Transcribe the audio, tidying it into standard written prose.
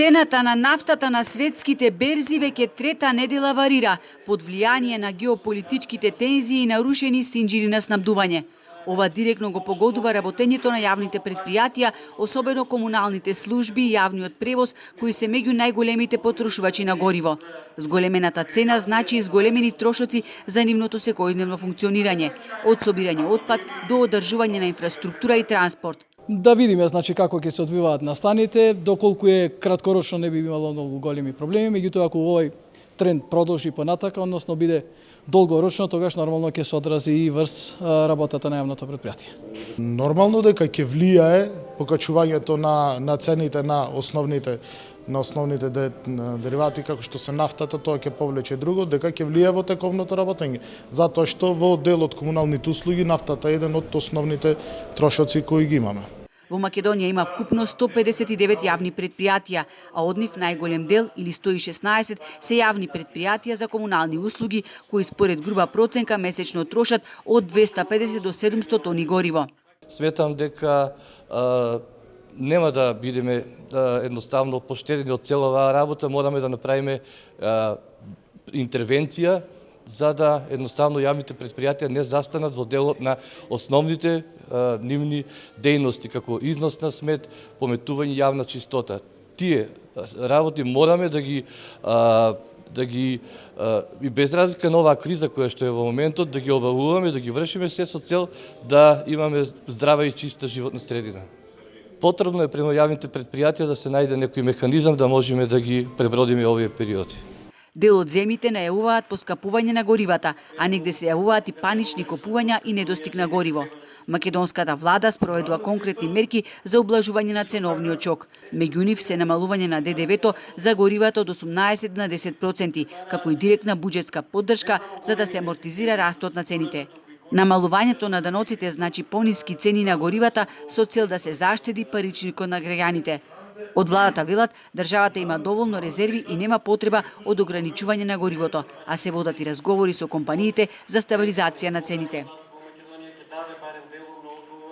Цената на нафтата на светските берзи веќе трета недела варира под влијание на геополитичките тензии и нарушени синџири на снабдување. Ова директно го погодува работењето на јавните предпријатија, особено комуналните служби и јавниот превоз, кои се меѓу најголемите потрошувачи на гориво. Зголемената цена значи и зголемени трошоци за нивното секојдневно функционирање, од собирање отпад до одржување на инфраструктура и транспорт. Да видиме како ќе се одвиваат настаните, доколку е краткорочно не би имало многу големи проблеми, меѓутоа ако овој тренд продолжи понатака, односно биде долгорочно, тогаш нормално ќе се одрази и врз работата на јавното предпријатие. Нормално дека ќе влијае покачувањето на цените на основните деривати, како што се нафтата, тоа ќе повлече друго, дека ќе влијае во тековното работење. Затоа што во дел од комуналните услуги нафтата е еден од основните трошоци кои ги имаме. Во Македонија има вкупно 159 јавни предпријатија, а од нив најголем дел, или 116, се јавни предпријатија за комунални услуги, кои според груба проценка месечно трошат од 250 до 700 тони гориво. Сметам дека нема да бидеме едноставно поштедени од цела оваа работа, мораме да направиме интервенција за да едноставно јавните предпријатија не застанат во делот на основните нивни дејности, како износ на смет, пометување јавна чистота. Тие работи мораме да ги и без разлика на оваа криза која што е во моментот, да ги обавуваме, да ги вршиме се со цел да имаме здрава и чиста животна средина. Потребно е према јавните предпријатија да се најде некој механизам да можеме да ги пребродиме овие периоди. Дел од земјите најавуваат поскапување на горивата, а негде се јавуваат и панични купувања и недостиг на гориво. Македонската влада спроведува конкретни мерки за ублажување на ценовниот шок. Меѓу нив се намалување на ДДВ-то за горивата од 18 на 10%, како и директна буџетска поддршка за да се амортизира растот на цените. Намалувањето на даноците значи пониски цени на горивата со цел да се заштеди паричникот на граѓаните. Од владата велат, државата има доволно резерви и нема потреба од ограничување на горивото, а се водат и разговори со компаниите за стабилизација на цените.